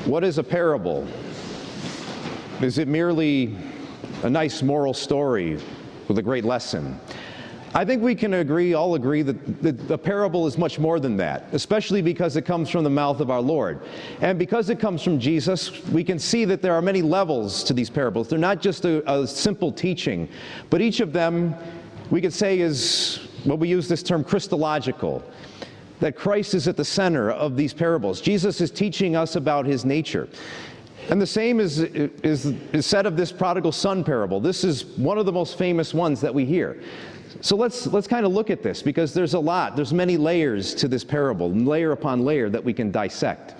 What is a parable? Is it merely a nice moral story with a great lesson? I think we can all agree that the parable is much more than that, especially because it comes from the mouth of our Lord. And because it comes from Jesus, we can see that there are many levels to these parables. They're not just a simple teaching, but each of them, we could say, is what we use this term Christological. That Christ is at the center of these parables. Jesus is teaching us about his nature. And the same is said of this prodigal son parable. This is one of the most famous ones that we hear. So let's kind of look at this, because there's many layers to this parable, layer upon layer that we can dissect.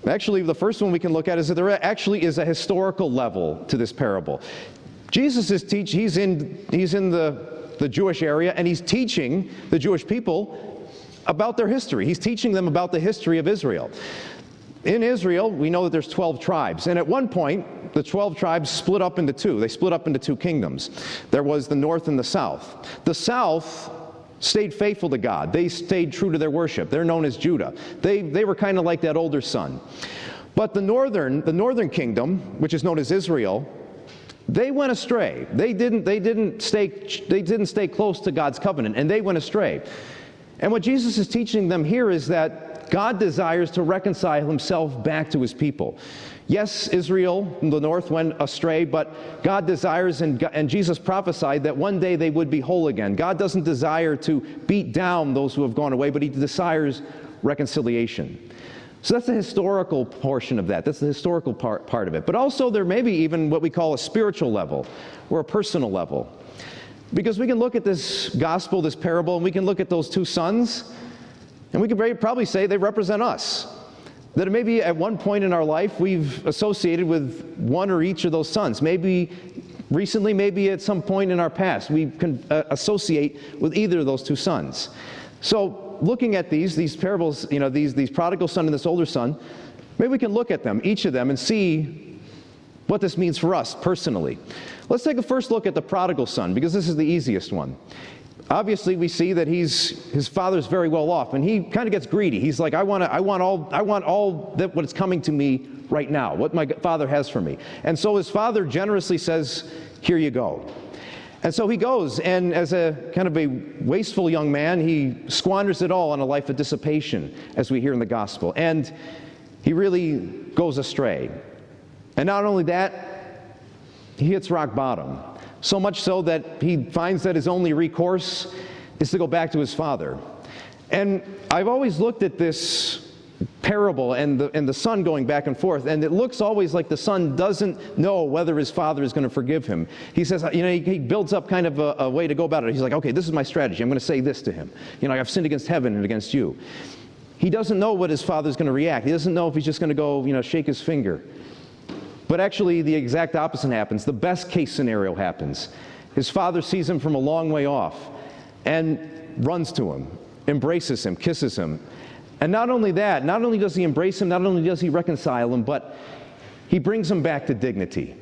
Actually, the first one we can look at is that there actually is a historical level to this parable. Jesus is he's in the Jewish area, and he's teaching the Jewish people about their history. He's teaching them about the history of Israel. In Israel, we know that there's 12 tribes. And at one point, the 12 tribes split up into two. They split up into two kingdoms. There was the north and the south. The south stayed faithful to God. They stayed true to their worship. They're known as Judah. They were kind of like that older son. But the northern kingdom, which is known as Israel, they went astray. They didn't stay close to God's covenant, and they went astray. And what Jesus is teaching them here is that God desires to reconcile himself back to his people. Yes, Israel in the north went astray, but God desires, and Jesus prophesied that one day they would be whole again. God doesn't desire to beat down those who have gone away, but he desires reconciliation. So that's the historical portion of that. That's the historical part of it. But also there may be even what we call a spiritual level or a personal level. Because we can look at this gospel, this parable, and we can look at those two sons, and we can probably say they represent us. That maybe at one point in our life we've associated with one or each of those sons. Maybe recently, maybe at some point in our past, we can associate with either of those two sons. So looking at these parables, these prodigal son and this older son, maybe we can look at them, each of them, and see what this means for us personally. Let's take a first look at the prodigal son, because this is the easiest one. Obviously, we see that his father's very well off, and he kind of gets greedy. He's like, I want all that what is coming to me right now, what my father has for me. And so his father generously says, here you go. And so he goes, and as a kind of a wasteful young man, he squanders it all on a life of dissipation, as we hear in the gospel. And he really goes astray. And not only that, he hits rock bottom. So much so that he finds that his only recourse is to go back to his father. And I've always looked at this parable and the son going back and forth, and it looks always like the son doesn't know whether his father is going to forgive him. He says, he builds up kind of a way to go about it. He's like, okay, this is my strategy. I'm going to say this to him. I've sinned against heaven and against you. He doesn't know what his father's going to react. He doesn't know if he's just going to go, shake his finger. But actually, the exact opposite happens. The best case scenario happens. His father sees him from a long way off and runs to him, embraces him, kisses him. And not only that, not only does he embrace him, not only does he reconcile him, but he brings him back to dignity.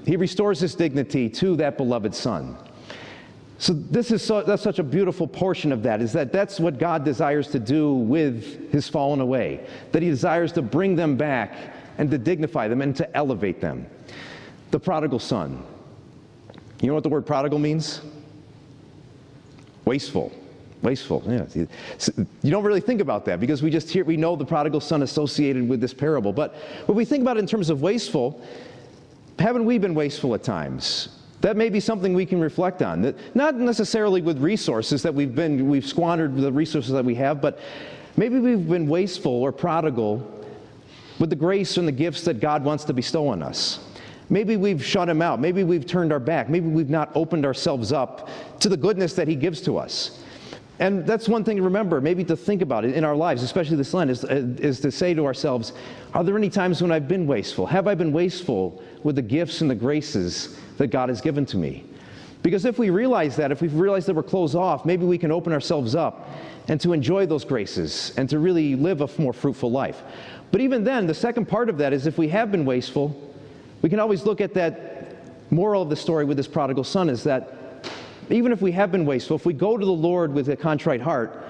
He restores his dignity to that beloved son. So that's such a beautiful portion of that, is that's what God desires to do with his fallen away, that he desires to bring them back and to dignify them and to elevate them. The prodigal son. You know what the word prodigal means? Wasteful. Wasteful, yeah. You don't really think about that because we know the prodigal son associated with this parable. But when we think about it in terms of wasteful, haven't we been wasteful at times? That may be something we can reflect on. That not necessarily with resources that we've squandered the resources that we have, but maybe we've been wasteful or prodigal with the grace and the gifts that God wants to bestow on us. Maybe we've shut him out. Maybe we've turned our back. Maybe we've not opened ourselves up to the goodness that he gives to us. And that's one thing to remember, maybe to think about it in our lives, especially this Lent, is to say to ourselves, are there any times when I've been wasteful? Have I been wasteful with the gifts and the graces that God has given to me? Because if we realize that, if we realize that we're closed off, maybe we can open ourselves up and to enjoy those graces and to really live a more fruitful life. But even then, the second part of that is if we have been wasteful, we can always look at that moral of the story with this prodigal son, is that even if we have been wasteful, if we go to the Lord with a contrite heart,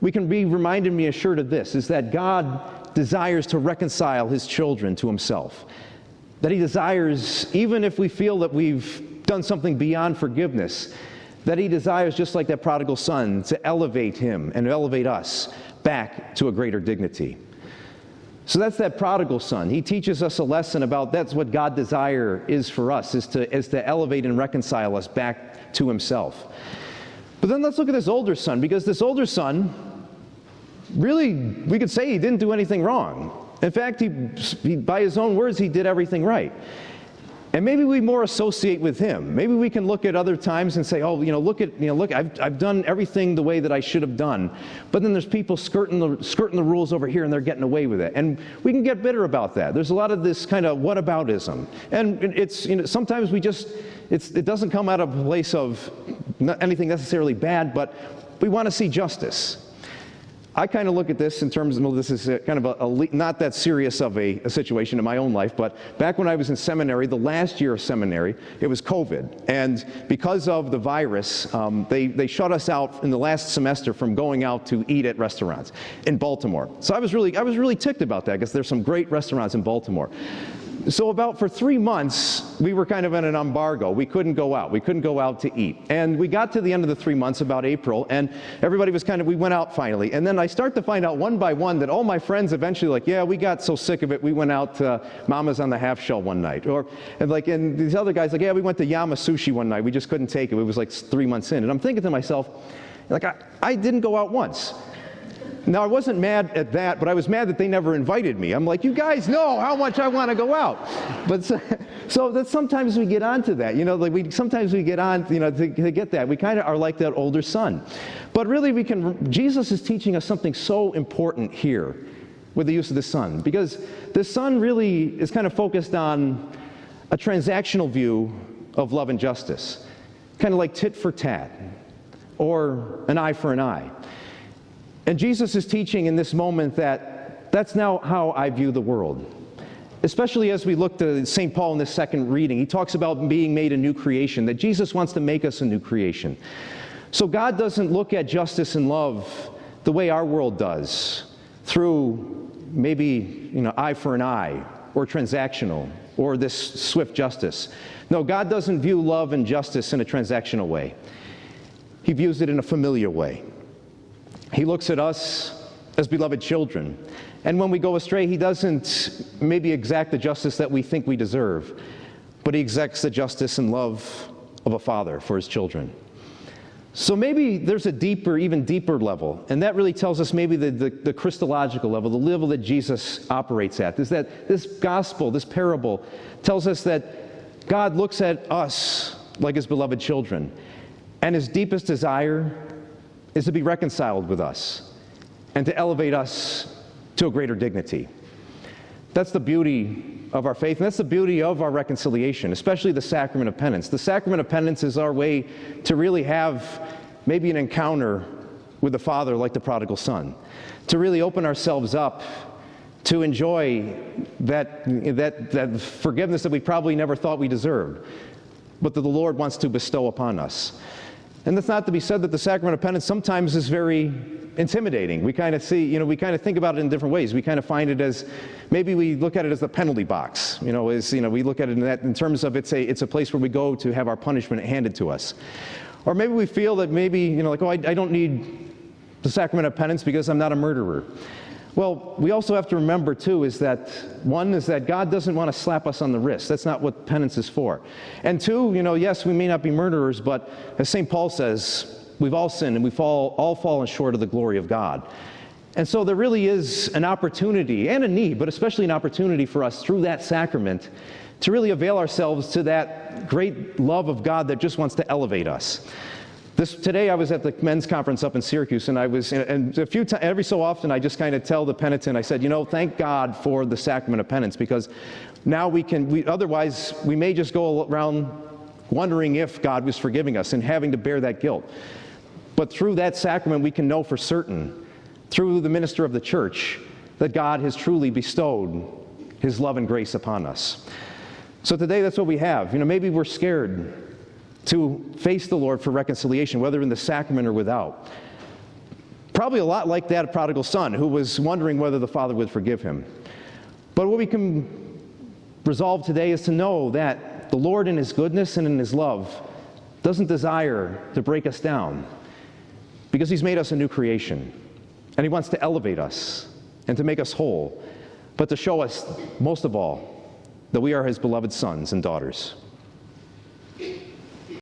we can be reminded and be assured of this, is that God desires to reconcile his children to himself. That he desires, even if we feel that we've done something beyond forgiveness, that he desires, just like that prodigal son, to elevate him and elevate us back to a greater dignity. So that's that prodigal son. He teaches us a lesson about that's what God's desire is for us, is to elevate and reconcile us back to himself. But then let's look at this older son, because this older son, really, we could say he didn't do anything wrong. In fact, he by his own words, he did everything right. And maybe we more associate with him. Maybe we can look at other times and say, oh, look, I've done everything the way that I should have done. But then there's people skirting the rules over here, and they're getting away with it. And we can get bitter about that. There's a lot of this kind of whataboutism. And it's, sometimes it doesn't come out of a place of anything necessarily bad, but we want to see justice. I kind of look at this in terms of, well, this is kind of a not that serious of a situation in my own life, but back when I was in seminary, the last year of seminary, it was COVID. And because of the virus, they shut us out in the last semester from going out to eat at restaurants in Baltimore. So I was really ticked about that, because there's some great restaurants in Baltimore. So for 3 months, we were kind of in an embargo. We couldn't go out. We couldn't go out to eat. And we got to the end of the 3 months, about April, and everybody was we went out finally. And then I start to find out one by one that all my friends eventually yeah, we got so sick of it, we went out to Mama's on the Half Shell one night. And these other guys yeah, we went to Yama Sushi one night. We just couldn't take it. It was 3 months in. And I'm thinking to myself, I didn't go out once. Now, I wasn't mad at that, but I was mad that they never invited me. I'm like, you guys know how much I want to go out. But so that sometimes we get onto that, sometimes we get on, to get that. We kind of are like that older son. But really Jesus is teaching us something so important here with the use of the son, because the son really is kind of focused on a transactional view of love and justice, kind of like tit for tat, or an eye for an eye. And Jesus is teaching in this moment that that's now how I view the world. Especially as we look to St. Paul in this second reading. He talks about being made a new creation, that Jesus wants to make us a new creation. So God doesn't look at justice and love the way our world does, through maybe, eye for an eye, or transactional, or this swift justice. No, God doesn't view love and justice in a transactional way. He views it in a familiar way. He looks at us as beloved children. And when we go astray, he doesn't maybe exact the justice that we think we deserve, but he exacts the justice and love of a father for his children. So maybe there's a deeper, even deeper level, and that really tells us maybe the Christological level, the level that Jesus operates at, is that this gospel, this parable, tells us that God looks at us like his beloved children, and his deepest desire is to be reconciled with us and to elevate us to a greater dignity. That's the beauty of our faith, and that's the beauty of our reconciliation, especially the sacrament of penance. The sacrament of penance is our way to really have maybe an encounter with the Father like the prodigal son, to really open ourselves up to enjoy that forgiveness that we probably never thought we deserved, but that the Lord wants to bestow upon us. And that's not to be said that the sacrament of penance sometimes is very intimidating. We kind of we kind of think about it in different ways. We kind of find it as, maybe we look at it as the penalty box. We look at it in terms of it's a place where we go to have our punishment handed to us. Or maybe we feel that I don't need the sacrament of penance because I'm not a murderer. Well, we also have to remember, too, is that God doesn't want to slap us on the wrist. That's not what penance is for. And two, yes, we may not be murderers, but as St. Paul says, we've all sinned and we've all fallen short of the glory of God. And so there really is an opportunity and a need, but especially an opportunity for us through that sacrament to really avail ourselves to that great love of God that just wants to elevate us. Today I was at the men's conference up in Syracuse, and every so often I just kind of tell the penitent, I said, thank God for the sacrament of penance, because now otherwise we may just go around wondering if God was forgiving us and having to bear that guilt. But through that sacrament we can know for certain, through the minister of the church, that God has truly bestowed his love and grace upon us. So today that's what we have. Maybe we're scared to face the Lord for reconciliation, whether in the sacrament or without. Probably a lot like that prodigal son who was wondering whether the father would forgive him. But what we can resolve today is to know that the Lord in his goodness and in his love doesn't desire to break us down, because he's made us a new creation, and he wants to elevate us and to make us whole, but to show us, most of all, that we are his beloved sons and daughters.